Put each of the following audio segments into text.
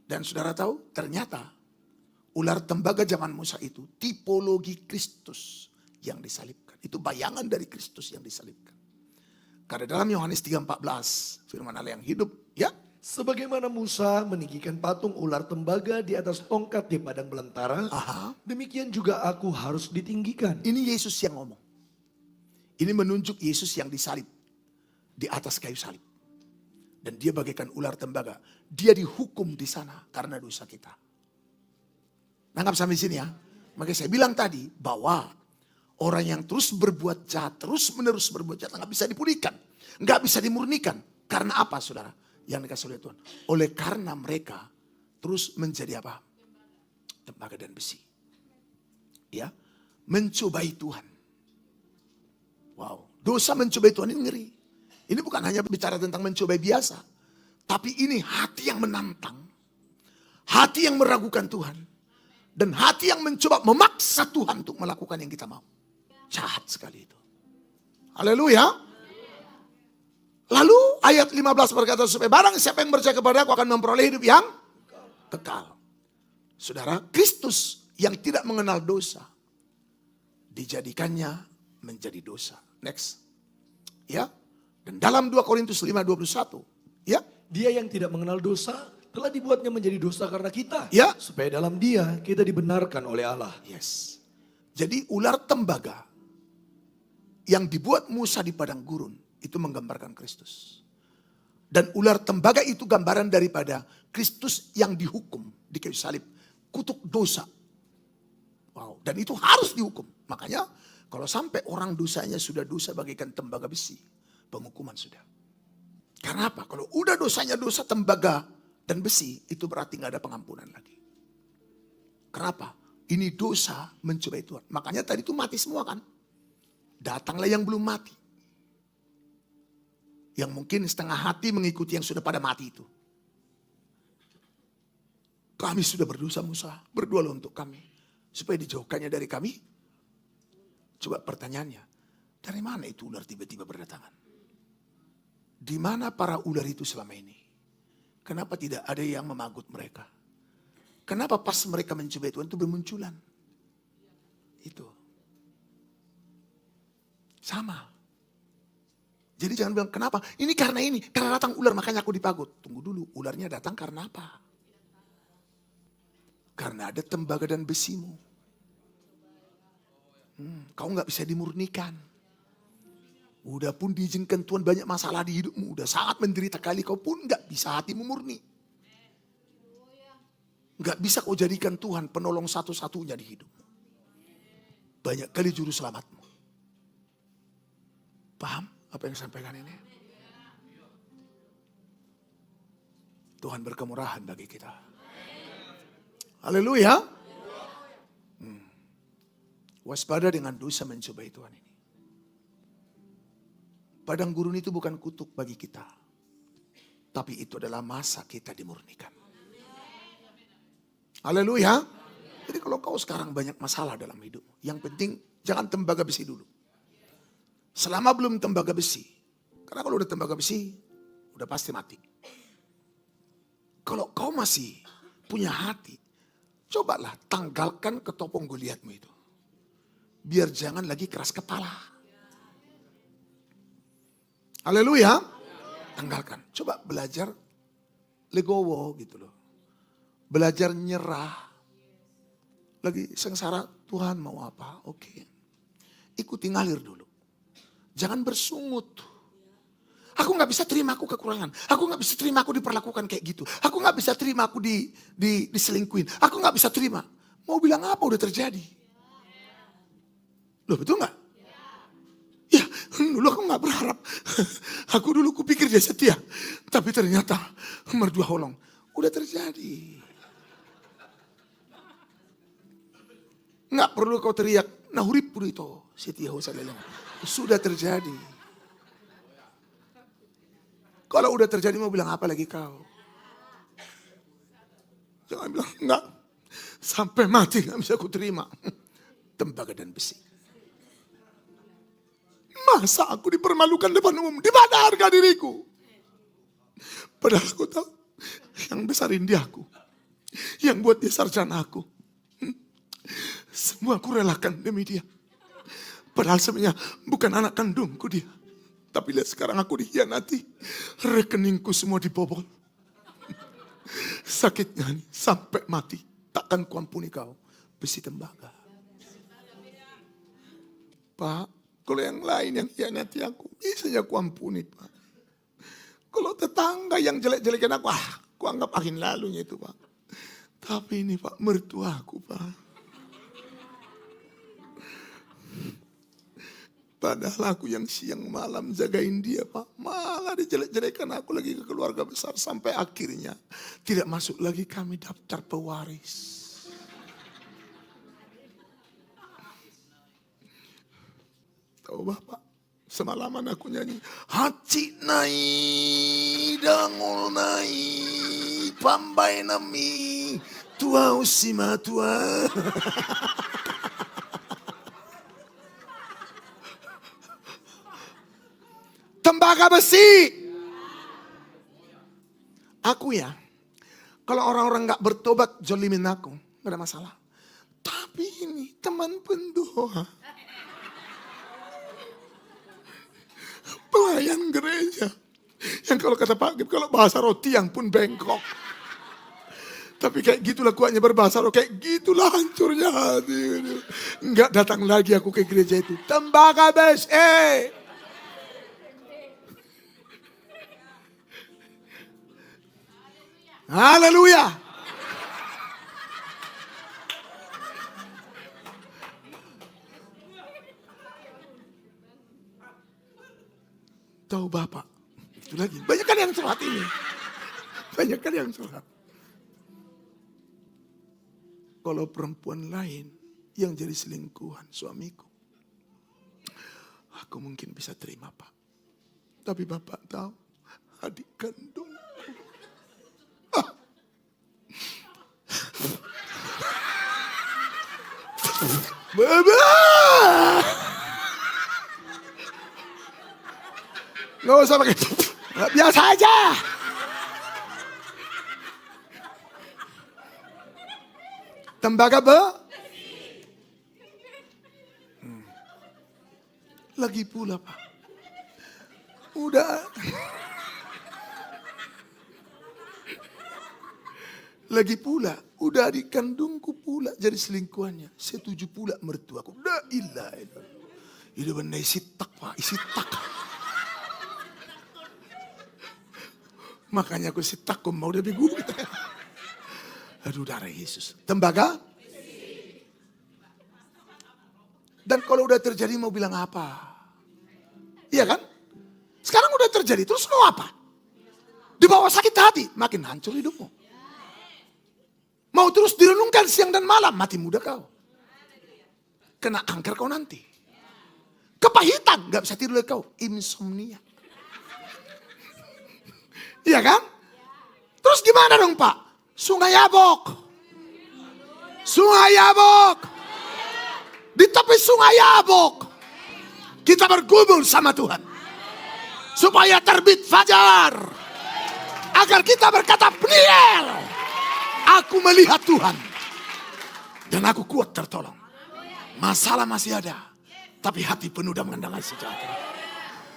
Dan saudara tahu, ternyata ular tembaga zaman Musa itu tipologi Kristus yang disalibkan. Itu bayangan dari Kristus yang disalibkan. Karena dalam Yohanes 3:14 firman Allah yang hidup, ya. Sebagaimana Musa meninggikan patung ular tembaga di atas tongkat di padang belantara, demikian juga aku harus ditinggikan. Ini Yesus yang ngomong. Ini menunjuk Yesus yang disalib di atas kayu salib. Dan dia bagaikan ular tembaga. Dia dihukum di sana karena dosa kita. Nangkap sampai sini ya. Makanya saya bilang tadi bahwa orang yang terus berbuat jahat, terus menerus berbuat jahat, nggak bisa dipulihkan, nggak bisa dimurnikan. Karena apa, saudara? Yang dikasih oleh Tuhan. Oleh karena mereka terus menjadi apa? Tembaga dan besi. Ya, mencobai Tuhan. Wow, dosa mencobai Tuhan ini ngeri. Ini bukan hanya bicara tentang mencobai biasa, tapi ini hati yang menantang, hati yang meragukan Tuhan, dan hati yang mencoba memaksa Tuhan untuk melakukan yang kita mau. Jahat sekali itu. Haleluya. Lalu ayat 15 berkata, supaya barang siapa yang percaya kepada aku akan memperoleh hidup yang kekal. Saudara, Kristus yang tidak mengenal dosa dijadikannya menjadi dosa. Next. Ya. Dan dalam 2 Korintus 5:21, ya. Dia yang tidak mengenal dosa telah dibuatnya menjadi dosa karena kita. Ya. Supaya dalam dia kita dibenarkan oleh Allah. Yes. Jadi ular tembaga yang dibuat Musa di padang gurun itu menggambarkan Kristus. Dan ular tembaga itu gambaran daripada Kristus yang dihukum di kayu salib. Kutuk dosa. Wow. Dan itu harus dihukum. Makanya kalau sampai orang dosanya sudah dosa bagaikan tembaga besi, penghukuman sudah. Karena apa? Kalau udah dosanya dosa tembaga dan besi, itu berarti gak ada pengampunan lagi. Kenapa? Ini dosa mencobai Tuhan. Makanya tadi itu mati semua kan. Datanglah yang belum mati. Yang mungkin setengah hati mengikuti yang sudah pada mati itu. Kami sudah berdosa Musa, berdoalah untuk kami. Supaya dijauhkannya dari kami. Coba pertanyaannya, dari mana itu ular tiba-tiba berdatangan? Di mana para ular itu selama ini? Kenapa tidak ada yang memagut mereka? Kenapa pas mereka mencoba Tuhan itu bermunculan? Itu. Sama. Jadi jangan bilang kenapa? Ini karena datang ular makanya aku dipagut. Tunggu dulu, ularnya datang karena apa? Karena ada tembaga dan besimu. Kau gak bisa dimurnikan. Udah pun diizinkan Tuhan banyak masalah di hidupmu. Udah sangat menderita kali kau pun gak bisa hatimu murni. Gak bisa kau jadikan Tuhan penolong satu-satunya di hidupmu. Banyak kali juru selamatmu. Paham apa yang disampaikan ini? Tuhan berkemurahan bagi kita. Haleluya. Waspada dengan dosa mencobai Tuhan ini. Padang gurun itu bukan kutuk bagi kita. Tapi itu adalah masa kita dimurnikan. Haleluya. Jadi kalau kau sekarang banyak masalah dalam hidupmu, yang penting jangan tembaga besi dulu. Selama belum tembaga besi. Karena kalau udah tembaga besi, udah pasti mati. Kalau kau masih punya hati, cobalah tanggalkan ketopong Goliatmu itu. Biar jangan lagi keras kepala. Haleluya. Tanggalkan. Coba belajar legowo gitu loh. Belajar nyerah. Lagi sengsara, Tuhan mau apa? Oke. Ikuti ngalir dulu. Jangan bersungut. Aku gak bisa terima aku kekurangan. Aku gak bisa terima aku diperlakukan kayak gitu. Aku gak bisa terima aku diselingkuhin. Aku gak bisa terima. Mau bilang apa udah terjadi? Loh betul gak? Ya dulu aku gak berharap. Aku dulu kupikir dia setia. Tapi ternyata merdua holong. Udah terjadi. Gak perlu kau teriak. Nah hurip pun itu. Setia hosaleleng. Sudah terjadi. Kalau udah terjadi mau bilang apa lagi kau? Jangan bilang enggak. Sampai mati gak bisa aku terima. Tembaga dan besi. Masa aku dipermalukan depan umum? Di mana harga diriku? Padahal aku tahu yang besarin dia aku. Yang buat dia sarjana aku. Semua aku relakan demi dia. Padahal sebenarnya bukan anak kandungku dia. Tapi lihat sekarang aku dikhianati. Rekeningku semua dibobol. Sakitnya nih, sampai mati. Takkan kuampuni kau, besi tembaga. Pak, kalau yang lain yang hianati aku, biasanya kuampuni Pak. Kalau tetangga yang jelek-jelekin aku, aku anggap angin lalunya itu Pak. Tapi ini Pak, mertuaku Pak. Padahal aku yang siang malam jagain dia Pak. Malah dijelek-jelekan aku lagi ke keluarga besar. Sampai akhirnya tidak masuk lagi kami daftar pewaris. Tahu Bapak, semalaman aku nyanyi. Hati nai, dangol nai, pambai nami, tua usima tua. Tembaga besi. Aku ya, kalau orang-orang gak bertobat jolimin aku, gak ada masalah. Tapi ini teman pendoa, pelayan gereja, yang kalau kata Pak Gib, kalau bahasa roti yang pun bengkok. Tapi kayak gitulah kuatnya berbahasa roh, kayak gitulah hancurnya hati. Enggak datang lagi aku ke gereja itu. Tembaga besi. Haleluya. Tahu Bapak, itu lagi. Banyak kan yang curhat ini. Banyak kan yang curhat. Kalau perempuan lain yang jadi selingkuhan suamiku, aku mungkin bisa terima Pak. Tapi Bapak tahu, adik kandung. Baba, nggak usah pakai, biasa aja. Tembaga lagi pula Pak. Udah. Lagi pula, udah adik kandungku pula jadi selingkuhannya. Setuju pula mertuaku. La ilaha illallah. Itu benar isi tak Pak, isi tak. Makanya aku isi tak, aku mau lebih gue. Aduh darah Yesus. Tembaga? Dan kalau udah terjadi mau bilang apa? Iya kan? Sekarang udah terjadi, terus mau apa? Di bawah sakit hati, makin hancur hidupmu. Mau terus direnungkan siang dan malam, mati muda kau. Kena kanker kau nanti. Kepahitan, gak bisa tidur kau. Insomnia. Iya kan? Terus gimana dong Pak? Sungai Yabok. Sungai Yabok. Di tepi Sungai Yabok. Kita bergumul sama Tuhan. Supaya terbit fajar. Agar kita berkata Peniel. Aku melihat Tuhan. Dan aku kuat tertolong. Masalah masih ada. Tapi hati penuh dengan damai sejahtera.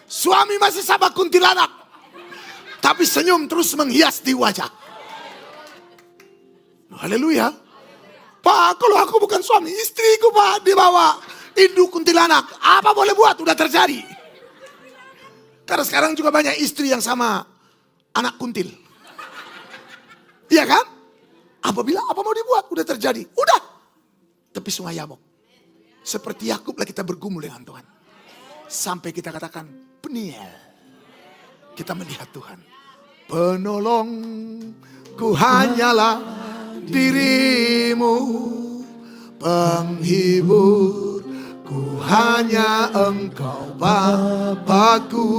Suami masih sama kuntilanak. Tapi senyum terus menghias di wajah. Haleluya. Pak, kalau aku bukan suami, istriku Pak dibawa induk kuntilanak. Apa boleh buat? Udah terjadi. Karena sekarang juga banyak istri yang sama anak kuntil. Iya kan? Apabila apa mau dibuat? Udah terjadi. Udah. Tepi Sungai Yabok. Seperti Yakub lah kita bergumul dengan Tuhan. Sampai kita katakan Peniel. Kita melihat Tuhan. Penolongku hanyalah dirimu. Penghiburku hanya Engkau Bapakku.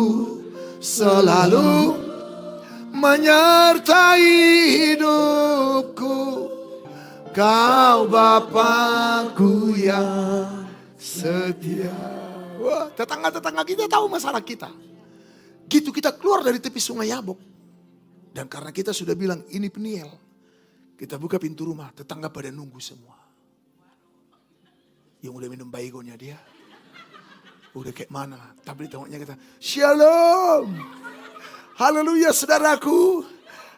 Selalu menyertai hidupku. Kau Bapakku yang setia. Wah, tetangga-tetangga kita tahu masalah kita. Gitu kita keluar dari tepi Sungai Yabok. Dan karena kita sudah bilang ini Peniel. Kita buka pintu rumah, tetangga pada nunggu semua. Yang udah minum baygonya dia. Udah kayak mana? Tapi tengoknya kita, Shalom. Haleluya saudaraku.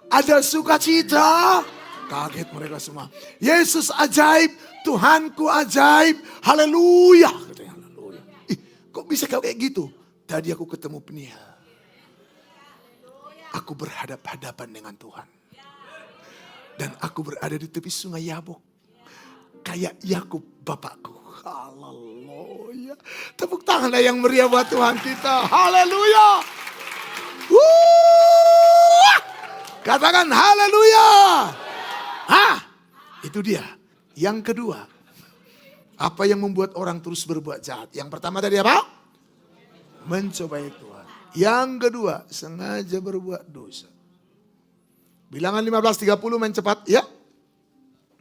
Ada sukacita. Kaget mereka semua. Yesus ajaib, Tuhanku ajaib. Haleluya. Katanya haleluya. Kok bisa kau kayak gitu? Tadi aku ketemu Peniel. Aku berhadap-hadapan dengan Tuhan. Dan aku berada di tepi sungai Yabok. Kayak Yakub bapakku. Haleluya. Tepuk tanganlah yang meriah buat Tuhan kita. Haleluya. Katakan haleluya. Itu dia. Yang kedua. Apa yang membuat orang terus berbuat jahat? Yang pertama tadi apa? Mencobai Tuhan. Yang kedua, sengaja berbuat dosa. Bilangan 15:30 main cepat, ya.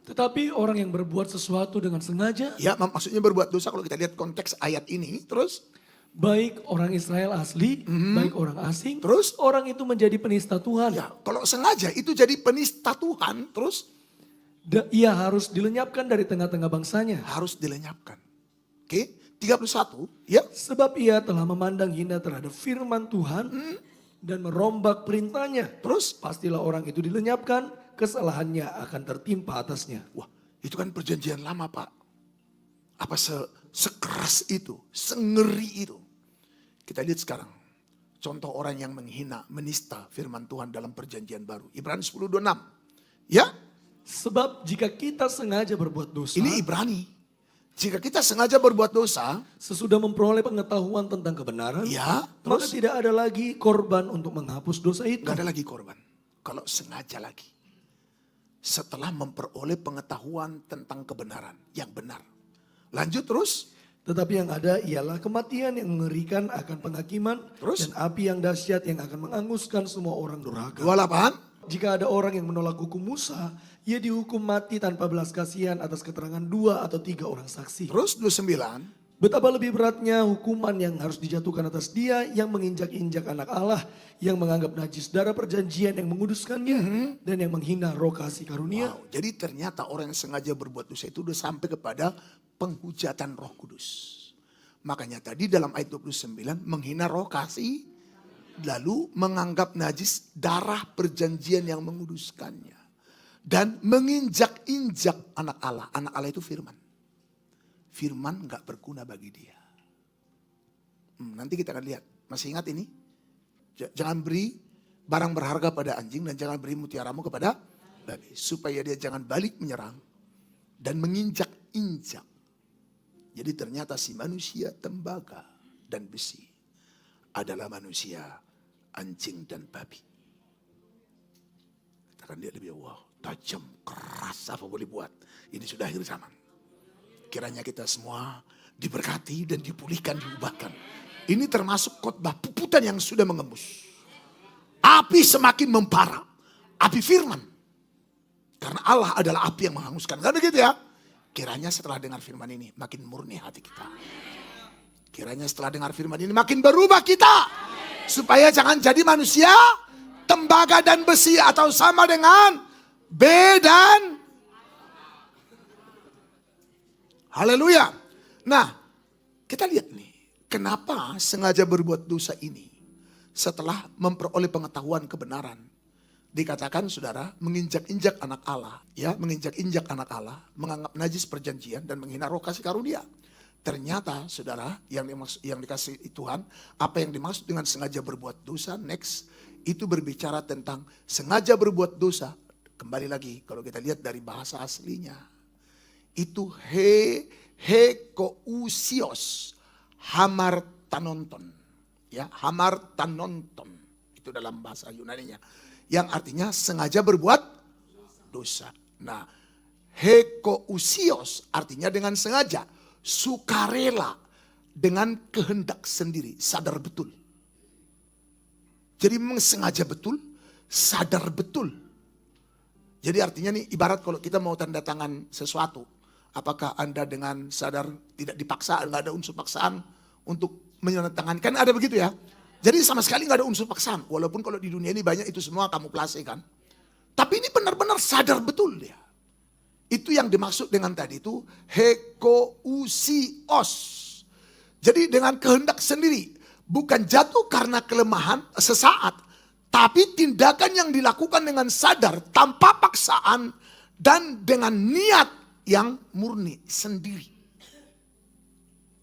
Tetapi orang yang berbuat sesuatu dengan sengaja, Ya, maksudnya berbuat dosa kalau kita lihat konteks ayat ini, terus baik orang Israel asli, baik orang asing, Terus? orang itu menjadi penista Tuhan. ya, kalau sengaja itu jadi penista Tuhan, terus Ia harus dilenyapkan dari tengah-tengah bangsanya. harus dilenyapkan. Oke, 31, ya. Sebab ia telah memandang hina terhadap firman Tuhan dan merombak perintahnya. Terus, Pastilah orang itu dilenyapkan, kesalahannya akan tertimpa atasnya. wah, itu kan perjanjian lama, Pak. Apa sekeras itu, sengeri itu. Kita lihat sekarang. Contoh orang yang menghina, menista firman Tuhan dalam perjanjian baru. Ibrani 10:26. Ya, Sebab jika kita sengaja berbuat dosa, ini Ibrani. Jika kita sengaja berbuat dosa, sesudah memperoleh pengetahuan tentang kebenaran, ya, maka terus tidak ada lagi korban untuk menghapus dosa itu. gak ada lagi korban. Kalau sengaja lagi. Setelah memperoleh pengetahuan tentang kebenaran yang benar. Lanjut terus. Tetapi yang ada ialah kematian yang mengerikan akan penghakiman Terus? dan api yang dahsyat yang akan menghanguskan semua orang durhaka. 28. Jika ada orang yang menolak hukum Musa, ia dihukum mati tanpa belas kasihan atas keterangan 2 atau 3 orang saksi. Terus 29. Betapa lebih beratnya hukuman yang harus dijatuhkan atas dia yang menginjak-injak anak Allah, yang menganggap najis darah perjanjian yang menguduskannya, dan yang menghina roh kasih karunia. Wow, jadi ternyata orang yang sengaja berbuat dosa itu udah sampai kepada penghujatan Roh Kudus. Makanya tadi dalam ayat 29 menghina roh kasih, lalu menganggap najis darah perjanjian yang menguduskannya. Dan menginjak-injak anak Allah. Anak Allah itu firman. Firman gak berguna bagi dia. Nanti kita akan lihat. Masih ingat ini? Jangan beri barang berharga pada anjing dan jangan beri mutiaramu kepada babi. Supaya dia jangan balik menyerang dan menginjak-injak. Jadi ternyata si manusia tembaga dan besi adalah manusia anjing dan babi. Kita akan lihat lebih, wow, tajam, keras, apa boleh buat. Ini sudah akhir zaman. Kiranya kita semua diberkati dan dipulihkan, diubahkan. Ini termasuk khotbah puputan yang sudah mengembus. Api semakin membara. Api firman. Karena Allah adalah api yang menghanguskan. Kan begitu ya? Kiranya setelah dengar firman ini makin murni hati kita. Kiranya setelah dengar firman ini makin berubah kita. Supaya jangan jadi manusia tembaga dan besi atau sama dengan B dan haleluya. Nah, kita lihat nih, kenapa sengaja berbuat dosa ini setelah memperoleh pengetahuan kebenaran. Dikatakan saudara, menginjak-injak anak Allah, ya, menginjak-injak anak Allah, menganggap najis perjanjian dan menghina roh kasih karunia. Ternyata saudara, yang dikasih Tuhan, apa yang dimaksud dengan sengaja berbuat dosa, next, itu berbicara tentang sengaja berbuat dosa. Kembali lagi, kalau kita lihat dari bahasa aslinya, itu hekousios, hamartanonton. Ya, hamartanonton. Itu dalam bahasa Yunaninya. Yang artinya sengaja berbuat dosa. Nah, hekousios artinya dengan sengaja. Sukarela dengan kehendak sendiri. Sadar betul. Jadi memang sengaja betul, sadar betul. Jadi artinya nih ibarat kalau kita mau tanda tangan sesuatu. Apakah Anda dengan sadar tidak dipaksa, nggak ada unsur paksaan untuk menandatangani. Kan ada begitu ya. Jadi sama sekali nggak ada unsur paksaan. Walaupun kalau di dunia ini banyak itu semua kamuflase kan. Tapi ini benar-benar sadar betul dia. Itu yang dimaksud dengan tadi itu hekousios. Jadi dengan kehendak sendiri. Bukan jatuh karena kelemahan sesaat. Tapi tindakan yang dilakukan dengan sadar, tanpa paksaan, dan dengan niat yang murni sendiri.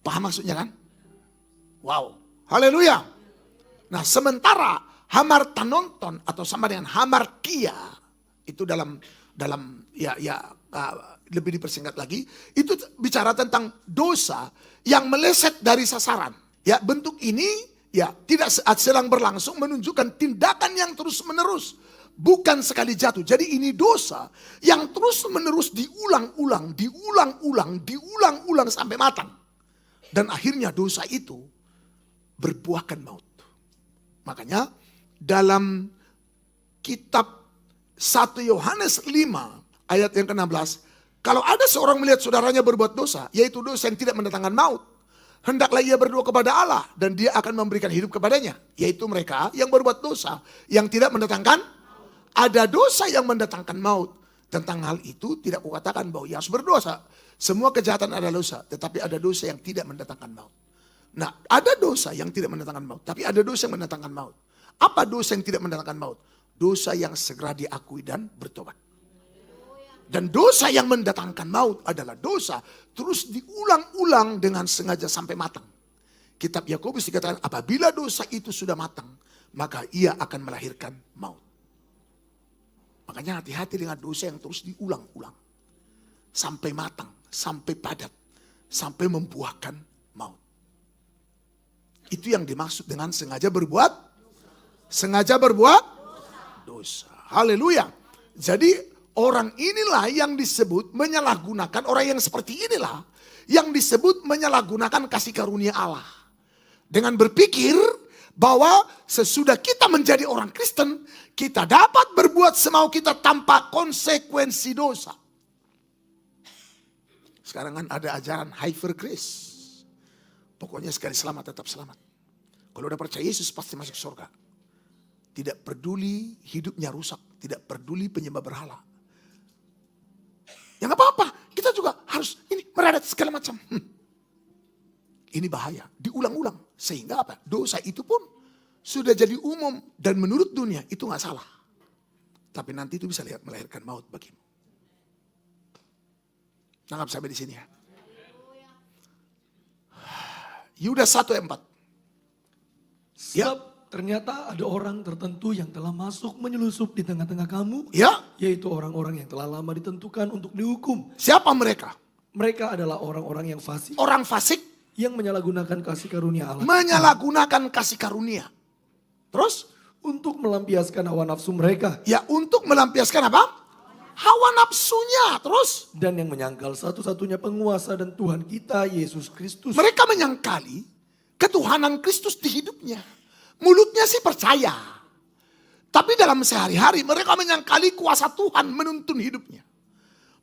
Paham maksudnya kan? Wow, haleluya. Nah sementara hamartanonton atau sama dengan hamarkia, itu dalam lebih dipersingkat lagi, itu bicara tentang dosa yang meleset dari sasaran. Ya bentuk ini ya tidak sedang berlangsung, menunjukkan tindakan yang terus menerus, bukan sekali jatuh. Jadi ini dosa yang terus menerus diulang-ulang sampai matang. Dan akhirnya dosa itu berbuahkan maut. Makanya dalam kitab 1 Yohanes 5 ayat yang ke-16, kalau ada seorang melihat saudaranya berbuat dosa, yaitu dosa yang tidak mendatangkan maut, hendaklah ia berdoa kepada Allah dan dia akan memberikan hidup kepadanya. Yaitu mereka yang berbuat dosa yang tidak mendatangkan, ada dosa yang mendatangkan maut. Tentang hal itu tidak kukatakan bahwa ia harus berdosa. Semua kejahatan adalah dosa, tetapi ada dosa yang tidak mendatangkan maut. Nah, ada dosa yang tidak mendatangkan maut, tapi ada dosa yang mendatangkan maut. Apa dosa yang tidak mendatangkan maut? Dosa yang segera diakui dan bertobat. Dan dosa yang mendatangkan maut adalah dosa terus diulang-ulang dengan sengaja sampai matang. Kitab Yakobus dikatakan apabila dosa itu sudah matang, maka ia akan melahirkan maut. Makanya hati-hati dengan dosa yang terus diulang-ulang. Sampai matang, sampai padat, sampai membuahkan maut. Itu yang dimaksud dengan sengaja berbuat dosa. Haleluya. Jadi orang inilah yang disebut menyalahgunakan, orang yang seperti inilah yang disebut menyalahgunakan kasih karunia Allah. Dengan berpikir bahwa sesudah kita menjadi orang Kristen, kita dapat berbuat semau kita tanpa konsekuensi dosa. Sekarang kan ada ajaran hyper grace. Pokoknya sekali selamat tetap selamat. Kalau udah percaya Yesus pasti masuk surga. Tidak peduli hidupnya rusak, tidak peduli penyembah berhala. Ya gak apa-apa, kita juga harus ini meradat segala macam. Ini bahaya, diulang-ulang. Sehingga apa? Dosa itu pun sudah jadi umum dan menurut dunia itu gak salah. Tapi nanti itu bisa melahirkan maut bagimu. Nangkap sampai di sini ya. Yudas 1 ayat 4. Sebab ternyata ada orang tertentu yang telah masuk menyelusup di tengah-tengah kamu. Ya. Yaitu orang-orang yang telah lama ditentukan untuk dihukum. Siapa mereka? Mereka adalah orang-orang yang fasik. Orang fasik. Yang menyalahgunakan kasih karunia Allah. Menyalahgunakan kasih karunia. Terus? Untuk melampiaskan hawa nafsu mereka. Ya untuk melampiaskan apa? Hawa nafsunya. Terus? Dan yang menyangkal satu-satunya penguasa dan Tuhan kita Yesus Kristus. Mereka menyangkali ketuhanan Kristus di hidupnya. Mulutnya sih percaya. Tapi dalam sehari-hari mereka menyangkali kuasa Tuhan menuntun hidupnya.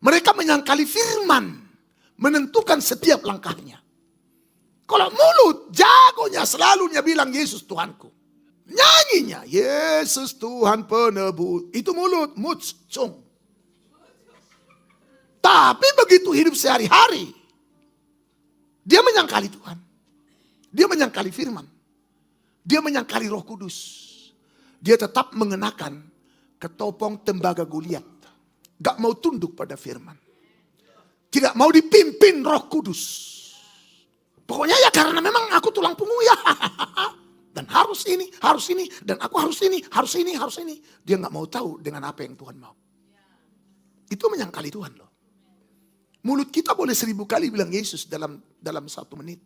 Mereka menyangkali firman menentukan setiap langkahnya. Kalau mulut jagonya selalunya bilang Yesus Tuhanku. Nyanyinya Yesus Tuhan penebus. Itu mulut, mutsung. Tapi begitu hidup sehari-hari, dia menyangkali Tuhan. Dia menyangkali firman. Dia menyangkali Roh Kudus. Dia tetap mengenakan ketopong tembaga Goliat. Gak mau tunduk pada firman. Tidak mau dipimpin Roh Kudus. Pokoknya ya karena memang aku tulang punggung ya. Dan harus ini, dan aku harus ini. Dia gak mau tahu dengan apa yang Tuhan mau. Itu menyangkali Tuhan loh. Mulut kita boleh 1000 kali bilang Yesus dalam 1 menit.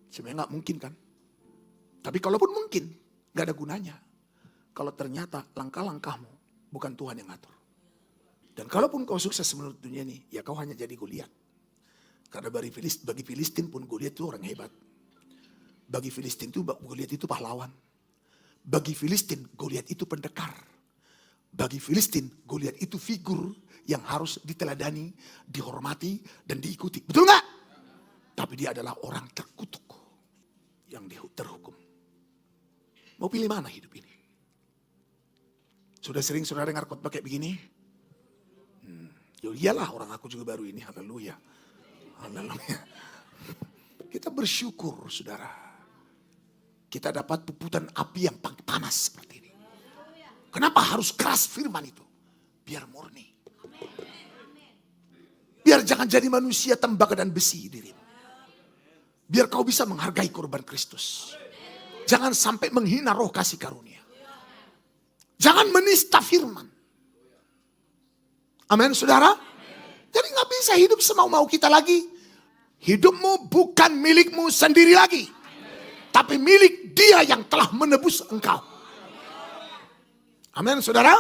Sebenarnya gak mungkin kan. Tapi kalaupun mungkin, gak ada gunanya. Kalau ternyata langkah-langkahmu bukan Tuhan yang ngatur. Dan kalaupun kau sukses menurut dunia ini, ya kau hanya jadi Goliat. Karena bagi Filistin pun Goliat itu orang hebat. Bagi Filistin itu Goliat itu pahlawan. Bagi Filistin Goliat itu pendekar. Bagi Filistin Goliat itu figur yang harus diteladani, dihormati, dan diikuti. Betul gak? Tapi dia adalah orang terkutuk yang terhukum. Mau pilih mana hidup ini? Sudah sering saudara dengar khotbah kayak begini? Ya iyalah, orang aku juga baru ini. Haleluya. Haleluya. Kita bersyukur saudara. Kita dapat puputan api yang panas seperti ini. Kenapa harus keras firman itu? Biar murni. Biar jangan jadi manusia tembaga dan besi dirimu. Biar kau bisa menghargai korban Kristus. Jangan sampai menghina roh kasih karunia. Jangan menista firman. Amin saudara. Jadi gak bisa hidup semau-mau kita lagi. Hidupmu bukan milikmu sendiri lagi. Tapi milik Dia yang telah menebus engkau. Amin saudara.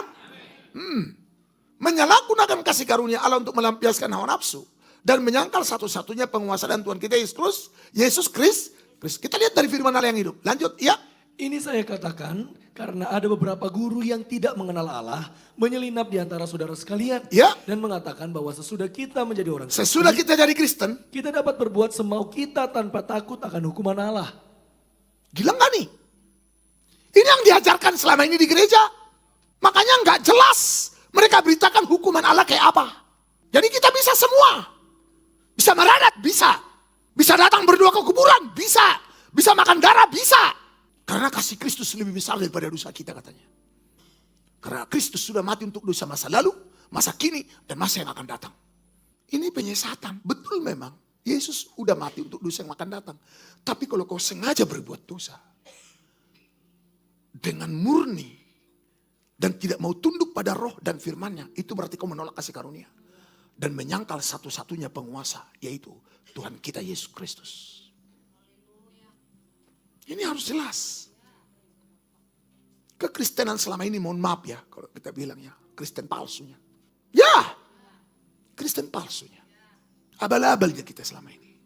Menyalahgunakan kasih karunia Allah untuk melampiaskan hawa nafsu. Dan menyangkal satu-satunya penguasa dan Tuhan kita Yesus Kristus. Kita lihat dari firman Allah yang hidup. Lanjut ya. Ini saya katakan karena ada beberapa guru yang tidak mengenal Allah menyelinap di antara saudara sekalian. Ya. Dan mengatakan bahwa sesudah kita menjadi orang Kristen, Sesudah kita jadi Kristen. kita dapat berbuat semau kita tanpa takut akan hukuman Allah. Gila gak nih? Ini yang diajarkan selama ini di gereja. Makanya gak jelas mereka beritakan hukuman Allah kayak apa. Jadi kita bisa semua. Bisa meradat, bisa. Bisa datang berdoa ke kuburan, bisa. Bisa makan darah, bisa. Karena kasih Kristus lebih besar daripada dosa kita katanya. Karena Kristus sudah mati untuk dosa masa lalu, masa kini, dan masa yang akan datang. Ini penyesatan, betul memang. Yesus udah mati untuk dosa yang akan datang. Tapi kalau kau sengaja berbuat dosa, dengan murni, dan tidak mau tunduk pada roh dan firman-Nya, itu berarti kau menolak kasih karunia. Dan menyangkal satu-satunya penguasa, yaitu Tuhan kita Yesus Kristus. Ini harus jelas. Kekristenan selama ini, mohon maaf ya, kalau kita bilang ya, Kristen palsunya. Ya, Kristen palsunya. Abal-abalnya kita selama ini.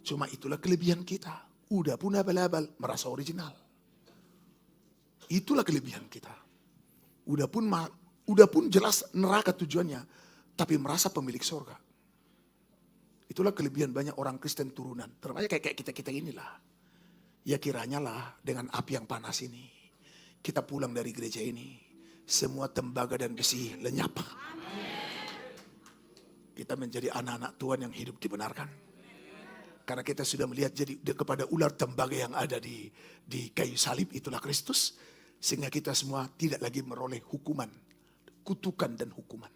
Cuma itulah kelebihan kita. Udah pun abal-abal, merasa original. Itulah kelebihan kita. Udah pun jelas neraka tujuannya, tapi merasa pemilik surga. Itulah kelebihan banyak orang Kristen turunan. Termasuk kayak kita inilah. Ya kiranya lah dengan api yang panas ini, kita pulang dari gereja ini, semua tembaga dan besi lenyap. Kita menjadi anak-anak Tuhan yang hidup dibenarkan. Karena kita sudah melihat jadi kepada ular tembaga yang ada di kayu salib, itulah Kristus. Sehingga kita semua tidak lagi meroleh hukuman, kutukan dan hukuman.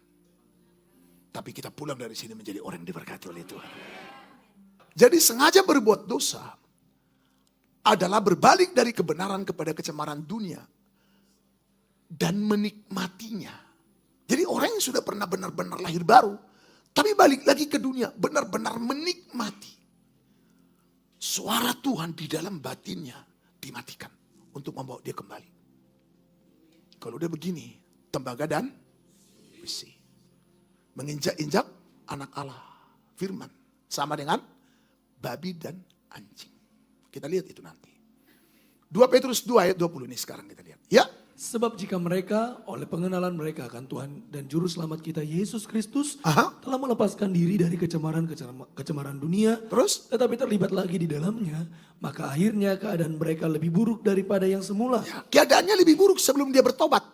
Tapi kita pulang dari sini menjadi orang yang diberkati oleh Tuhan. Jadi sengaja berbuat dosa adalah berbalik dari kebenaran kepada kecemaran dunia dan menikmatinya. Jadi orang yang sudah pernah benar-benar lahir baru, tapi balik lagi ke dunia, benar-benar menikmati suara Tuhan di dalam batinnya dimatikan untuk membawa dia kembali. Kalau dia begini, tembaga dan besi, menginjak-injak anak Allah, firman, sama dengan babi dan anjing. Kita lihat itu nanti. 2 Petrus 2 ayat 20 ini sekarang kita lihat. Ya. Sebab jika mereka oleh pengenalan mereka akan Tuhan dan Juru Selamat kita Yesus Kristus telah melepaskan diri dari kecemaran dunia. Terus? Tetapi terlibat lagi di dalamnya. Maka akhirnya keadaan mereka lebih buruk daripada yang semula. Ya, keadaannya lebih buruk sebelum dia bertobat.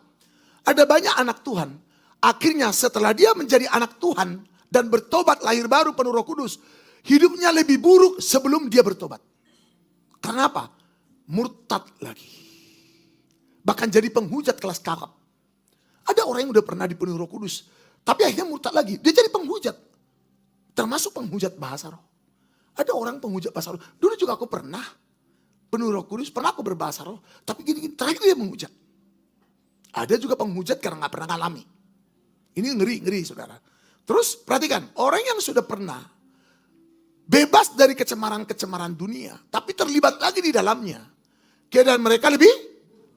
Ada banyak anak Tuhan. Akhirnya setelah dia menjadi anak Tuhan dan bertobat lahir baru penuh Roh Kudus. Hidupnya lebih buruk sebelum dia bertobat. Karena apa? Murtad lagi. Bahkan jadi penghujat kelas kakap. Ada orang yang udah pernah dipenuhi Roh Kudus, tapi akhirnya murtad lagi. Dia jadi penghujat. Termasuk penghujat bahasa roh. Ada orang penghujat bahasa roh. Dulu juga aku pernah penuh Roh Kudus, pernah aku berbahasa roh. Tapi gini, terakhir dia menghujat. Ada juga penghujat karena gak pernah ngalami. Ini ngeri saudara. Terus perhatikan, orang yang sudah pernah bebas dari kecemaran-kecemaran dunia, tapi terlibat lagi di dalamnya, keadaan mereka lebih.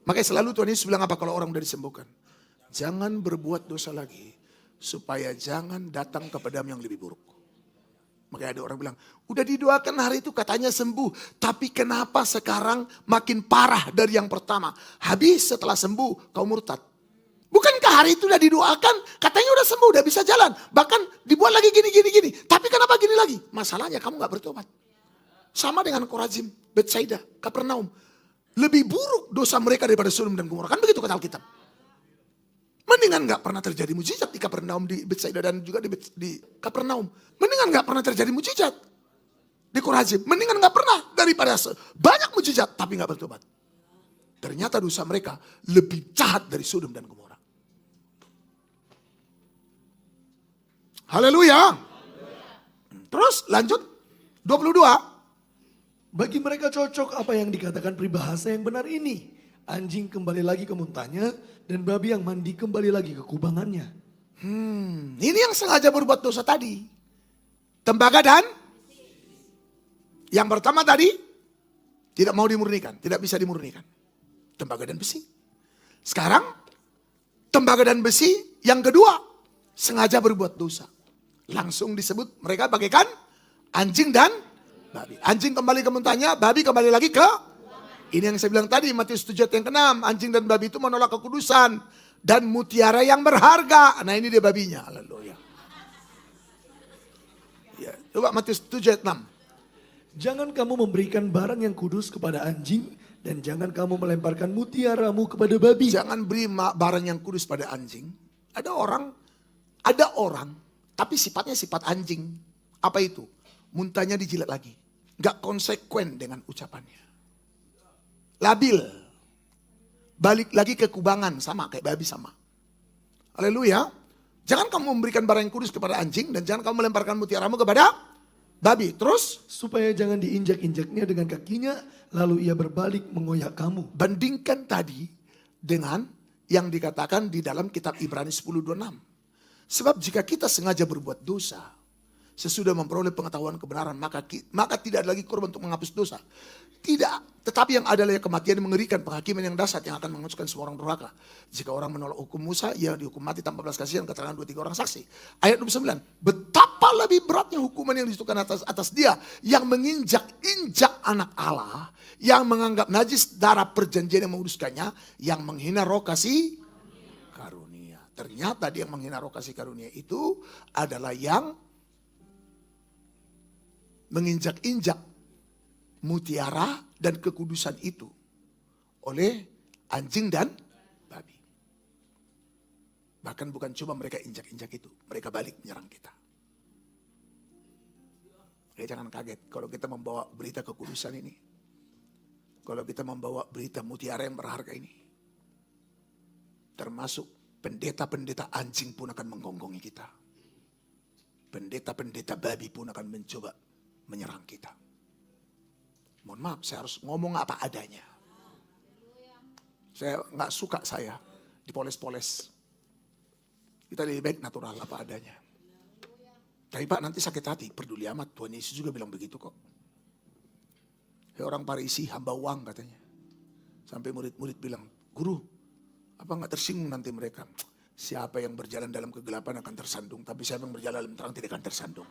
Makanya selalu Tuhan Yesus bilang apa kalau orang sudah disembuhkan? Jangan berbuat dosa lagi, supaya jangan datang kepadamu yang lebih buruk. Makanya ada orang bilang, udah didoakan hari itu katanya sembuh, tapi kenapa sekarang makin parah dari yang pertama? Habis setelah sembuh kau murtad. Bukankah hari itu udah didoakan, katanya udah sembuh, udah bisa jalan. Bahkan dibuat lagi gini. Tapi kenapa gini lagi? Masalahnya kamu gak bertobat. Sama dengan Korazim, Betsaida, Kapernaum. Lebih buruk dosa mereka daripada Sodom dan Gomora. Kan begitu kata Alkitab. Mendingan nggak pernah terjadi mujizat di Kapernaum, di Betsaida dan juga di Kapernaum. Mendingan nggak pernah terjadi mujizat di Korazim. Mendingan nggak pernah daripada banyak mujizat tapi nggak bertobat. Ternyata dosa mereka lebih jahat dari Sodom dan Gomora. Haleluya. Terus lanjut 22. Bagi mereka cocok apa yang dikatakan peribahasa yang benar ini. Anjing kembali lagi ke muntahnya dan babi yang mandi kembali lagi ke kubangannya. Ini yang sengaja berbuat dosa tadi. Tembaga dan yang pertama tadi tidak mau dimurnikan, tidak bisa dimurnikan. Tembaga dan besi. Sekarang tembaga dan besi yang kedua sengaja berbuat dosa. Langsung disebut mereka bagaikan anjing dan babi. Anjing kembali ke muntahnya, babi kembali lagi ke. Ini yang saya bilang tadi, Matius 7 ayat yang ke-6. Anjing dan babi itu menolak kekudusan. Dan mutiara yang berharga. Nah ini dia babinya. Haleluya. Ya, coba Matius 7 ayat 6. Jangan kamu memberikan barang yang kudus kepada anjing. Dan jangan kamu melemparkan mutiaramu kepada babi. Jangan beri barang yang kudus pada anjing. Ada orang, tapi sifatnya sifat anjing. Apa itu? Muntahnya dijilat lagi. Gak konsekuen dengan ucapannya. Labil. Balik lagi ke kubangan. Sama kayak babi sama. Haleluya. Jangan kamu memberikan barang yang kudus kepada anjing. Dan jangan kamu melemparkan mutiaramu kepada babi. Terus. Supaya jangan diinjak-injaknya dengan kakinya. Lalu ia berbalik mengoyak kamu. Bandingkan tadi dengan yang dikatakan di dalam kitab Ibrani 10:26. Sebab jika kita sengaja berbuat dosa. Sesudah memperoleh pengetahuan kebenaran. Maka tidak ada lagi korban untuk menghapus dosa. Tidak, tetapi yang adalah kematian yang mengerikan, penghakiman yang dahsyat yang akan menghancurkan semua orang durhaka. Jika orang menolak hukum Musa, ia dihukum mati tanpa belas kasihan, keterangan 2-3 orang saksi. Ayat 29, betapa lebih beratnya hukuman yang dijatuhkan atas dia, yang menginjak-injak anak Allah, yang menganggap najis darah perjanjian yang menguduskannya, yang menghina roh kasih karunia. Ternyata dia yang menghina roh kasih karunia itu adalah yang menginjak-injak mutiara dan kekudusan itu oleh anjing dan babi. Bahkan bukan cuma mereka injak-injak itu, mereka balik menyerang kita. Ya jangan kaget kalau kita membawa berita kekudusan ini. Kalau kita membawa berita mutiara yang berharga ini. Termasuk pendeta-pendeta anjing pun akan menggonggongi kita. Pendeta-pendeta babi pun akan mencoba menyerang kita. Mohon maaf, saya harus ngomong apa adanya. Saya nggak suka saya dipoles-poles. Kita lebih baik natural apa adanya. Tapi Pak nanti sakit hati, peduli amat. Tuhan Yesus juga bilang begitu kok. Orang Farisi hamba uang katanya. Sampai murid-murid bilang, guru, apa nggak tersinggung nanti mereka? Siapa yang berjalan dalam kegelapan akan tersandung, tapi siapa yang berjalan dalam terang tidak akan tersandung.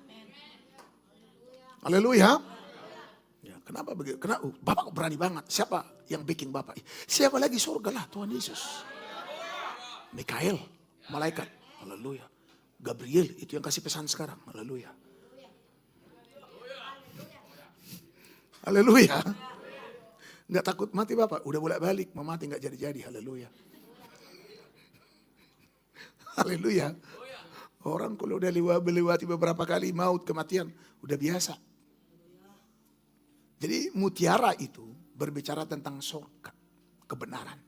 Haleluya. Ya, kenapa begitu? Kenapa? Bapak berani banget. Siapa yang bikin Bapak? Siapa lagi? Surga lah Tuhan Yesus. Mikael, malaikat. Haleluya. Gabriel itu yang kasih pesan sekarang. Haleluya. Haleluya. Nggak takut mati Bapak. Udah bolak-balik. Mau mati nggak jadi-jadi. Haleluya. Haleluya. Orang kalau udah melewati beberapa kali maut kematian. Udah biasa. Jadi mutiara itu berbicara tentang surga, kebenaran.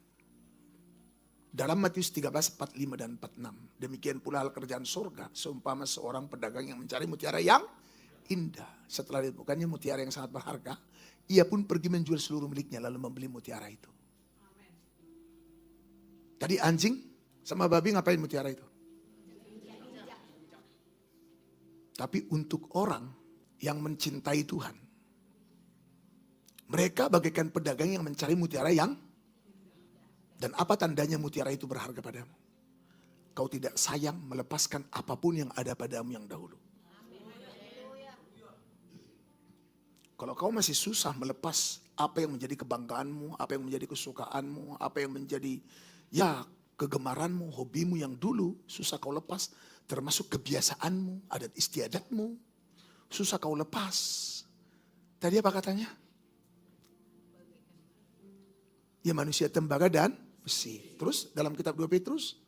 Dalam Matius 13, 45 dan 46. Demikian pula hal kerjaan surga. Seumpama seorang pedagang yang mencari mutiara yang indah. Setelah ditemukannya mutiara yang sangat berharga. Ia pun pergi menjual seluruh miliknya lalu membeli mutiara itu. Tadi anjing sama babi ngapain mutiara itu? Tapi untuk orang yang mencintai Tuhan. Mereka bagaikan pedagang yang mencari mutiara yang. Dan apa tandanya mutiara itu berharga padamu? Kau tidak sayang melepaskan apapun yang ada padamu yang dahulu. Kalau kau masih susah melepas apa yang menjadi kebanggaanmu, apa yang menjadi kesukaanmu, apa yang menjadi kegemaranmu, hobimu yang dulu susah kau lepas. Termasuk kebiasaanmu, adat istiadatmu. Susah kau lepas. Tadi apa katanya? Ya manusia tembaga dan besi. Terus dalam kitab 2 Petrus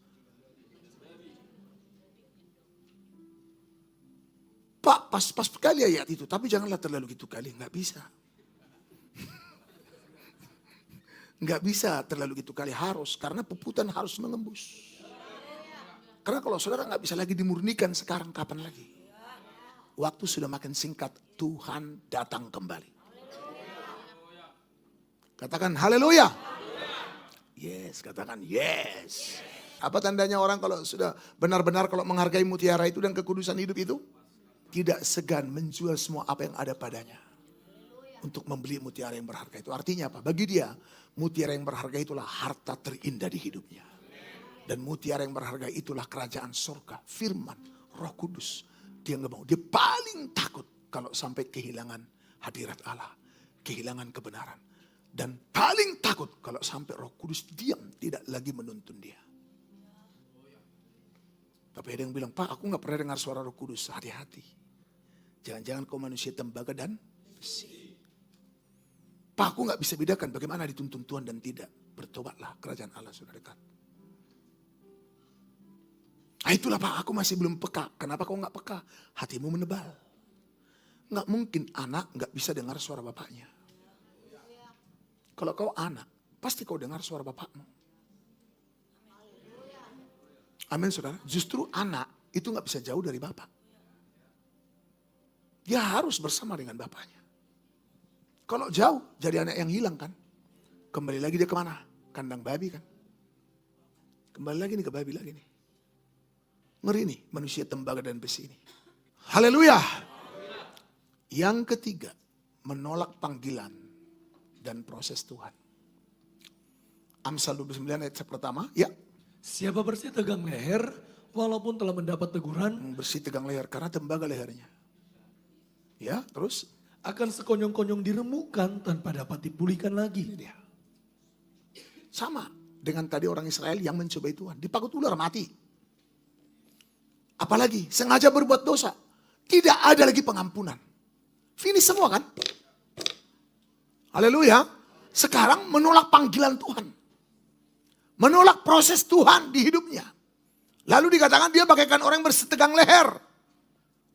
Pak, pas sekali ayat itu. Tapi janganlah terlalu gitu kali. Nggak bisa. Nggak bisa terlalu gitu kali. Harus. Karena peputan harus mengembus. Karena kalau saudara nggak bisa lagi dimurnikan sekarang, kapan lagi? Waktu sudah makin singkat. Tuhan datang kembali. Katakan haleluya. Yes, katakan yes. Apa tandanya orang kalau sudah benar-benar kalau menghargai mutiara itu dan kekudusan hidup itu? Tidak segan menjual semua apa yang ada padanya. Untuk membeli mutiara yang berharga itu. Artinya apa? Bagi dia, mutiara yang berharga itulah harta terindah di hidupnya. Dan mutiara yang berharga itulah kerajaan surga, firman, Roh Kudus. Dia nggak mau. Dia paling takut kalau sampai kehilangan hadirat Allah. Kehilangan kebenaran. Dan paling takut kalau sampai Roh Kudus diam, tidak lagi menuntun dia. Tapi ada yang bilang, Pak, aku gak pernah dengar suara Roh Kudus. Hati-hati. Jangan-jangan kau manusia tembaga dan besi. Pak, aku gak bisa bedakan bagaimana dituntun Tuhan dan tidak. Bertobatlah, kerajaan Allah sudah dekat. Nah itulah Pak, aku masih belum peka. Kenapa kau gak peka? Hatimu menebal. Gak mungkin anak gak bisa dengar suara bapaknya. Kalau kau anak, pasti kau dengar suara bapakmu. Amin saudara. Justru anak itu gak bisa jauh dari bapak. Dia harus bersama dengan bapaknya. Kalau jauh, jadi anak yang hilang kan. Kembali lagi dia kemana? Kandang babi kan. Kembali lagi nih ke babi lagi nih. Ngeri nih manusia tembaga dan besi ini. Haleluya. Yang ketiga, menolak panggilan dan proses Tuhan. Amsal 29 ayat pertama, ya. Siapa bersih tegang leher, walaupun telah mendapat teguran. Bersih tegang leher, karena tembaga lehernya. Ya, terus. Akan sekonyong-konyong diremukkan tanpa dapat dipulihkan lagi. Ini dia. Sama dengan tadi orang Israel yang mencobai Tuhan. Dipakut ular mati. Apalagi sengaja berbuat dosa. Tidak ada lagi pengampunan. Finish semua kan? Haleluya. Sekarang menolak panggilan Tuhan. Menolak proses Tuhan di hidupnya. Lalu dikatakan dia bagaikan orang bersetegang leher.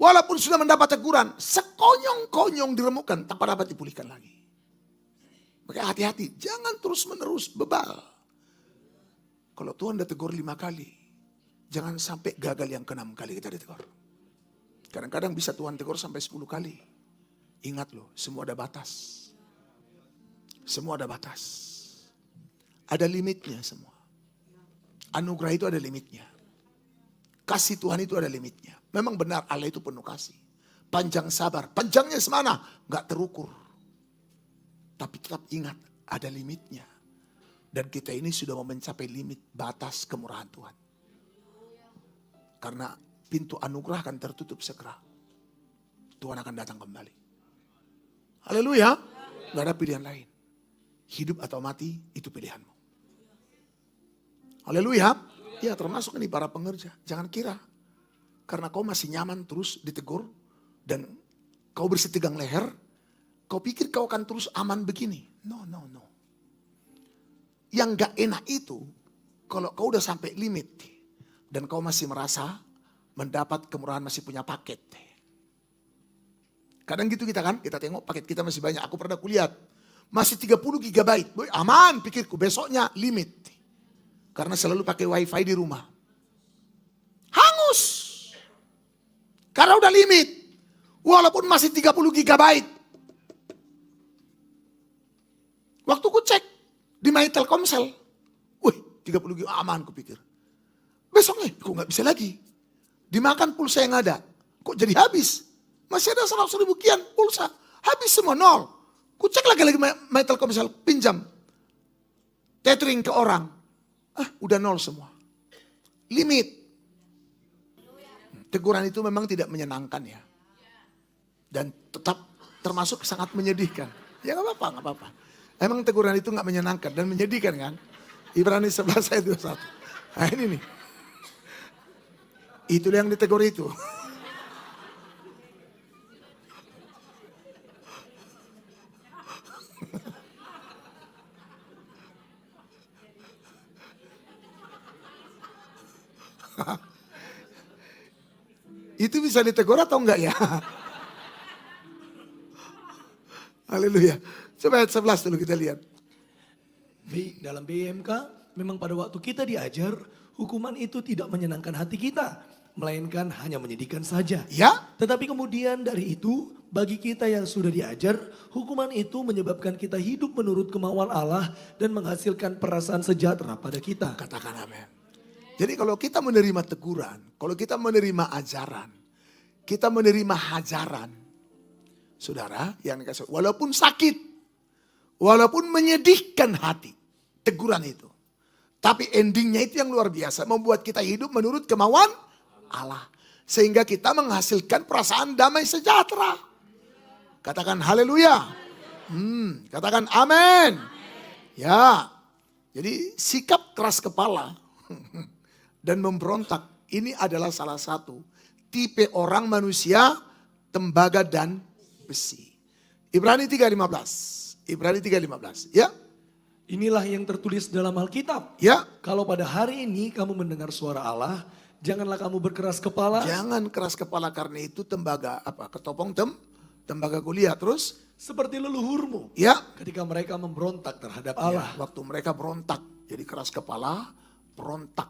Walaupun sudah mendapat teguran. Sekonyong-konyong diremukkan tanpa dapat dipulihkan lagi. Maka hati-hati. Jangan terus menerus bebal. Kalau Tuhan udah tegur 5 kali. Jangan sampai gagal yang ke-6 kali kita ditegur. Kadang-kadang bisa Tuhan tegur sampai 10 kali. Ingat loh, semua ada batas. Semua ada batas. Ada limitnya semua. Anugerah itu ada limitnya. Kasih Tuhan itu ada limitnya. Memang benar Allah itu penuh kasih. Panjang sabar. Panjangnya semana? Gak terukur. Tapi tetap ingat ada limitnya. Dan kita ini sudah mau mencapai limit batas kemurahan Tuhan. Karena pintu anugerah akan tertutup segera. Tuhan akan datang kembali. Haleluya. Gak ada pilihan lain. Hidup atau mati itu pilihanmu. Haleluya. Ya termasuk ini para pengerja. Jangan kira. Karena kau masih nyaman terus ditegur. Dan kau bersih tegang leher. Kau pikir kau akan terus aman begini. No. Yang gak enak itu. Kalau kau udah sampai limit. Dan kau masih merasa mendapat kemurahan masih punya paket. Kadang gitu kita kan. Kita tengok paket kita masih banyak. Aku pernah kulihat. Masih 30 GB. Aman pikirku. Besoknya limit. Karena selalu pakai wifi di rumah. Hangus. Karena udah limit. Walaupun masih 30 GB. Waktu ku cek. Di My Telkomsel. Wih 30 GB aman kupikir. Besoknya kok gak bisa lagi. Dimakan pulsa yang ada. Kok jadi habis. Masih ada 100.000 kian pulsa. Habis semua nol. Ku cek lagi My Telkomsel, pinjam. Tethering ke orang. Udah nol semua. Limit. Teguran itu memang tidak menyenangkan ya. Dan tetap termasuk sangat menyedihkan. Ya gak apa-apa. Emang teguran itu gak menyenangkan dan menyedihkan kan. Ibrani 11 ayat 21. Nah ini nih. Itulah yang ditegur itu. Itu bisa ditegur atau enggak ya? Haleluya. Coba ayat 11 dulu kita lihat. Dalam BMK, memang pada waktu kita diajar, hukuman itu tidak menyenangkan hati kita, melainkan hanya menyedihkan saja. Ya, Tetapi kemudian dari itu, bagi kita yang sudah diajar, hukuman itu menyebabkan kita hidup menurut kemauan Allah dan menghasilkan perasaan sejahtera pada kita. katakan amin. Jadi kalau kita menerima teguran, kalau kita menerima ajaran, kita menerima hajaran, saudara, yang dikasih, walaupun sakit, walaupun menyedihkan hati, teguran itu. Tapi endingnya itu yang luar biasa, membuat kita hidup menurut kemauan Allah. Sehingga kita menghasilkan perasaan damai sejahtera. Katakan haleluya. Katakan amin. Ya, jadi sikap keras kepala dan memberontak ini adalah salah satu tipe orang manusia tembaga dan besi. Ibrani 3:15. Ibrani 3:15. Ya. Inilah yang tertulis dalam Alkitab. Ya. Kalau pada hari ini kamu mendengar suara Allah, janganlah kamu berkeras kepala. Jangan keras kepala karena itu tembaga apa? Ketopong tembaga kuliah terus. Seperti leluhurmu. Ya. Ketika mereka memberontak terhadap Ya, Allah. waktu mereka berontak. Jadi keras kepala, berontak.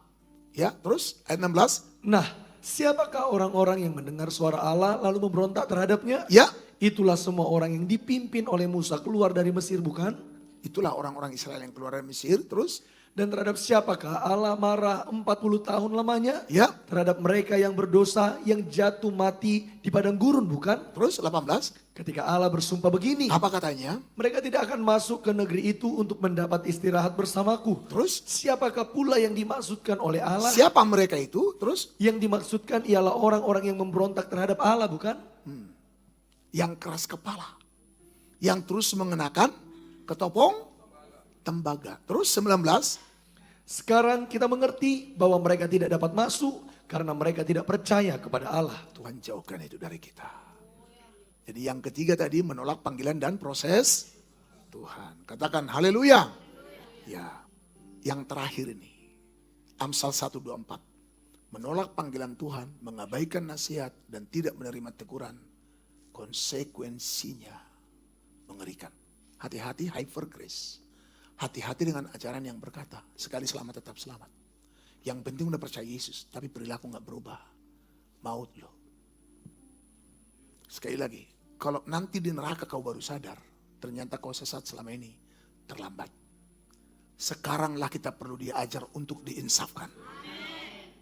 Ya, terus ayat 16. Nah, siapakah orang-orang yang mendengar suara Allah lalu memberontak terhadapnya? Ya. Itulah semua orang yang dipimpin oleh Musa keluar dari Mesir, bukan? Itulah orang-orang Israel yang keluar dari Mesir. Terus. Dan terhadap siapakah Allah marah 40 tahun lamanya? Ya. Terhadap mereka yang berdosa yang jatuh mati di padang gurun, bukan? Terus 18. Ketika Allah bersumpah begini, Apa katanya? mereka tidak akan masuk ke negeri itu untuk mendapat istirahat bersamaku. Terus. Siapakah pula yang dimaksudkan oleh Allah? Siapa mereka itu? Terus. Yang dimaksudkan ialah orang-orang yang memberontak terhadap Allah, bukan? Yang keras kepala. Yang terus mengenakan ketopong tembaga. Terus 19. Sekarang kita mengerti bahwa mereka tidak dapat masuk karena mereka tidak percaya kepada Allah. Tuhan jauhkan itu dari kita. Jadi yang ketiga tadi menolak panggilan dan proses Tuhan. Katakan haleluya. Ya. Yang terakhir ini. Amsal 1:24. Menolak panggilan Tuhan, mengabaikan nasihat dan tidak menerima teguran. Konsekuensinya mengerikan. Hati-hati hyper grace. Hati-hati dengan ajaran yang berkata, sekali selamat tetap selamat. Yang penting udah percaya Yesus, tapi perilaku gak berubah. Maut loh. Sekali lagi, kalau nanti di neraka kau baru sadar, ternyata kau sesat selama ini, terlambat. Sekaranglah kita perlu diajar untuk diinsafkan.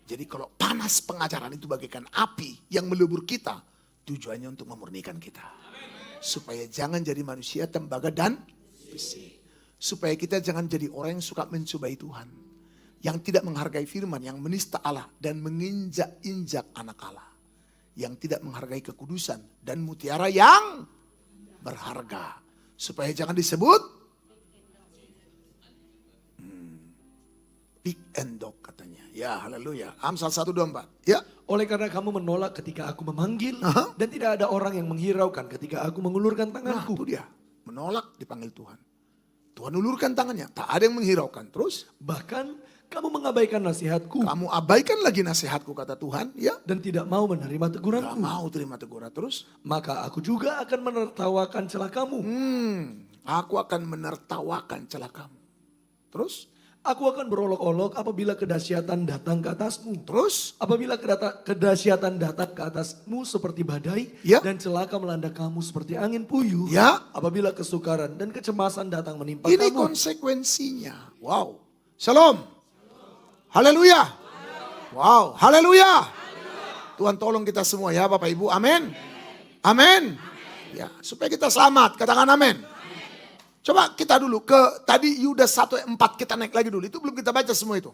Jadi kalau panas pengajaran itu bagaikan api yang melebur kita, tujuannya untuk memurnikan kita. Supaya jangan jadi manusia tembaga dan besi. Supaya kita jangan jadi orang yang suka mencobai Tuhan. Yang tidak menghargai firman, yang menista Allah dan menginjak-injak anak Allah. Yang tidak menghargai kekudusan dan mutiara yang berharga. Supaya jangan disebut pick and dog katanya. Ya haleluya. Amsal 1:24. Ya. Oleh karena kamu menolak ketika aku memanggil dan tidak ada orang yang menghiraukan ketika aku mengulurkan Nah tanganku. itu dia. Menolak dipanggil Tuhan. Tuhan ulurkan tangannya. Tak ada yang menghiraukan. Terus. Bahkan kamu mengabaikan nasihatku Kamu abaikan lagi nasihatku kata Tuhan. Ya. dan tidak mau menerima Gak teguranku. mau terima teguran. Terus. Maka aku juga akan menertawakan celakamu. Aku akan menertawakan celakamu. Terus. Aku akan berolok-olok apabila kedahsyatan datang ke atasmu. Terus. Apabila kedahsyatan datang ke atasmu seperti badai Ya. dan celaka melanda kamu seperti angin puyuh. Ya. Apabila kesukaran dan kecemasan datang menimpa Ini kamu. konsekuensinya. Wow. Shalom. Haleluya. Wow. Haleluya. Tuhan tolong kita semua ya Bapak Ibu. Amin. Amin. Ya, supaya kita selamat. Katakan amin. Coba kita dulu ke tadi Yudas 1:4 kita naik lagi dulu. Itu belum kita baca semua itu.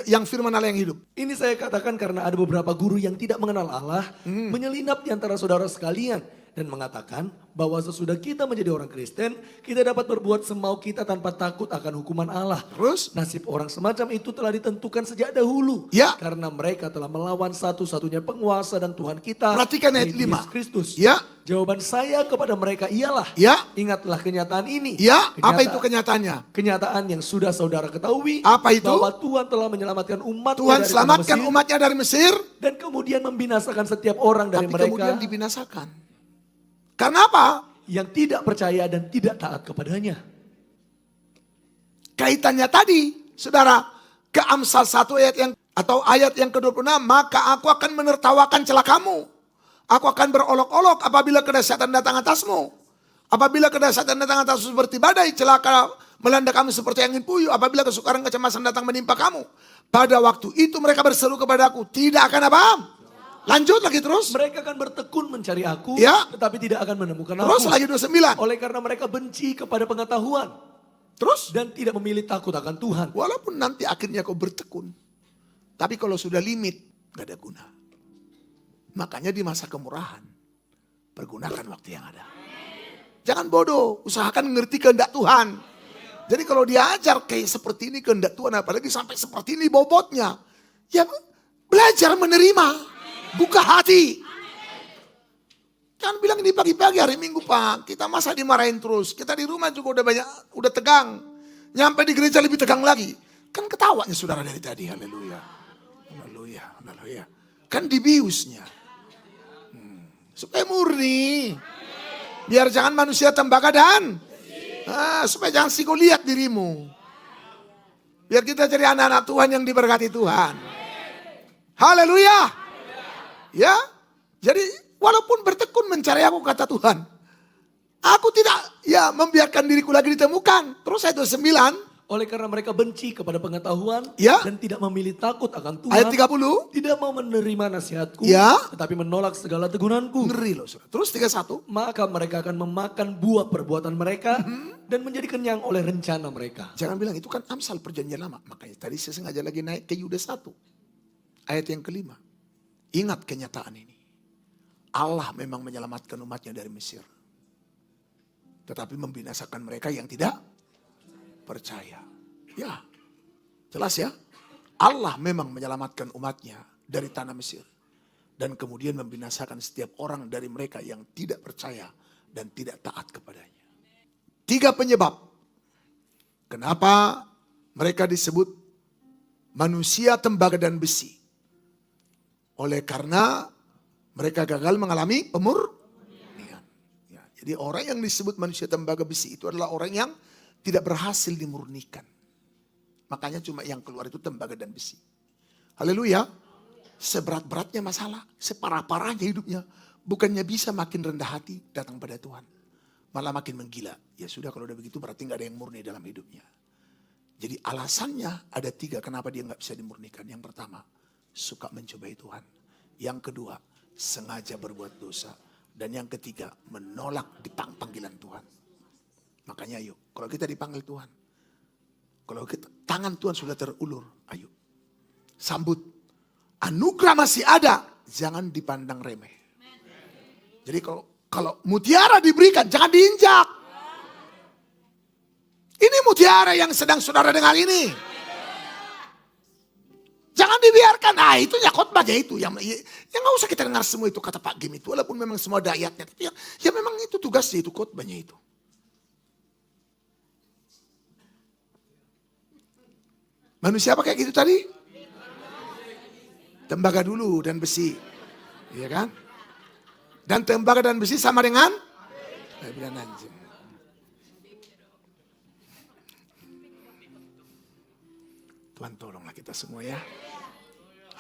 Yang firman Allah yang hidup. Ini saya katakan karena ada beberapa guru yang tidak mengenal Allah menyelinap di antara saudara sekalian dan mengatakan bahwa sesudah kita menjadi orang Kristen, kita dapat berbuat semau kita tanpa takut akan hukuman Allah. Terus? Nasib orang semacam itu telah ditentukan sejak dahulu. Ya. Karena mereka telah melawan satu-satunya penguasa dan Tuhan kita. Perhatikan ayat yaitu 5. Yesus Kristus. Ya. Jawaban saya kepada mereka ialah, Ya. ingatlah kenyataan ini. Ya, apa itu kenyataannya? Kenyataan yang sudah saudara ketahui. Apa itu? Bahwa Tuhan telah menyelamatkan umat. Tuhan selamatkan umatnya dari Mesir. Dan kemudian membinasakan setiap orang dari Tapi mereka kemudian dibinasakan. Karena apa? yang tidak percaya dan tidak taat kepadanya. Kaitannya tadi, saudara, ke Amsal 1 ayat yang atau ayat yang ke-26, maka aku akan menertawakan celakamu. Aku akan berolok-olok apabila kedahsyatan datang atasmu. Apabila kedahsyatan datang atasmu seperti badai, celaka melanda kamu seperti angin puyuh. Apabila kesukaran kecemasan datang menimpa kamu. Pada waktu itu mereka berseru kepadaku, tidak akan apa? Lanjut lagi terus. Mereka akan bertekun mencari aku, Ya. tetapi tidak akan menemukan Terus aku. lagi 29. Oleh karena mereka benci kepada pengetahuan Terus, dan tidak memilih takut akan Tuhan. walaupun nanti akhirnya kau bertekun. Tapi kalau sudah limit, gak ada guna. Makanya di masa kemurahan, pergunakan waktu yang ada. Jangan bodoh, usahakan mengerti kehendak Tuhan. Jadi kalau diajar kayak seperti ini kehendak Tuhan, apalagi sampai seperti ini bobotnya. Ya belajar menerima. Buka hati. Jangan bilang ini pagi-pagi hari Minggu Pak. Kita masa dimarahin terus. Kita di rumah juga udah banyak, udah tegang. Nyampe di gereja lebih tegang lagi. Kan ketawanya saudara dari tadi. Haleluya. Haleluya. Haleluya. Kan dibiusnya. Supaya murni. Biar jangan manusia tembaga dan. Supaya jangan sih kau lihat dirimu. Biar kita jadi anak-anak Tuhan yang diberkati Tuhan. Haleluya. Ya, jadi walaupun bertekun mencari aku kata Tuhan. Aku tidak membiarkan diriku lagi ditemukan. Terus ayat 29. Oleh karena mereka benci kepada pengetahuan Ya. dan tidak memilih takut akan Tuhan. Ayat 30. Tidak mau menerima nasihatku, Ya. tetapi menolak segala tegunanku. Ngeri loh saudara. Terus 31. Maka mereka akan memakan buah perbuatan mereka dan menjadi kenyang oleh rencana mereka. Jangan bilang itu kan Amsal perjanjian lama. Makanya tadi saya sengaja lagi naik ke Yudas 1. Ayat yang kelima. Ingat kenyataan ini. Allah memang menyelamatkan umatnya dari Mesir. Tetapi membinasakan mereka yang tidak percaya. Ya, jelas ya. Allah memang menyelamatkan umatnya dari tanah Mesir. Dan kemudian membinasakan setiap orang dari mereka yang tidak percaya dan tidak taat kepadanya. 3 penyebab. Kenapa mereka disebut manusia tembaga dan besi. Oleh karena mereka gagal mengalami pemurnian. Ya, jadi orang yang disebut manusia tembaga besi itu adalah orang yang tidak berhasil dimurnikan. Makanya cuma yang keluar itu tembaga dan besi. Haleluya. Seberat-beratnya masalah, separah-parahnya hidupnya. Bukannya bisa makin rendah hati datang pada Tuhan. Malah makin menggila. Ya sudah kalau udah begitu berarti gak ada yang murni dalam hidupnya. Jadi alasannya ada 3 kenapa dia gak bisa dimurnikan. Yang pertama, suka mencobai Tuhan. Yang kedua, sengaja berbuat dosa. Dan yang ketiga, menolak panggilan Tuhan. Makanya ayo, kalau kita dipanggil Tuhan. Kalau tangan Tuhan sudah terulur, ayo. Sambut. Anugerah masih ada, jangan dipandang remeh. Jadi kalau mutiara diberikan, jangan diinjak. Ini mutiara yang sedang saudara dengar ini. Jangan dibiarkan, itu ya khotbahnya itu. Yang gak usah kita dengar semua itu kata Pak Gim itu. Walaupun memang semua ada ayatnya. Tapi ya memang itu tugasnya itu, khotbahnya itu. Manusia apa kayak gitu tadi? Tembaga dulu dan besi. Iya kan? Dan tembaga dan besi sama dengan? Bilang anjing. Tuhan tolonglah kita semua ya.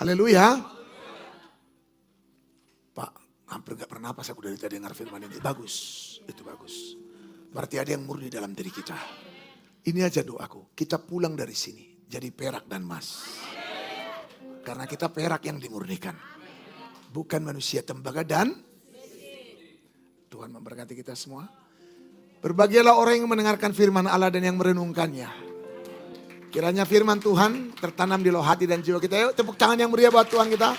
Haleluya. Pak, hampir gak pernah pas aku dari tadi dengar firman ini. Bagus, itu bagus. Berarti ada yang murni dalam diri kita. Ini aja doaku, kita pulang dari sini jadi perak dan emas. Karena kita perak yang dimurnikan. Bukan manusia tembaga dan Tuhan memberkati kita semua. Berbahagialah orang yang mendengarkan firman Allah dan yang merenungkannya. Kiranya firman Tuhan tertanam di loh hati dan jiwa kita. Yuk tepuk tangan yang meriah buat Tuhan kita.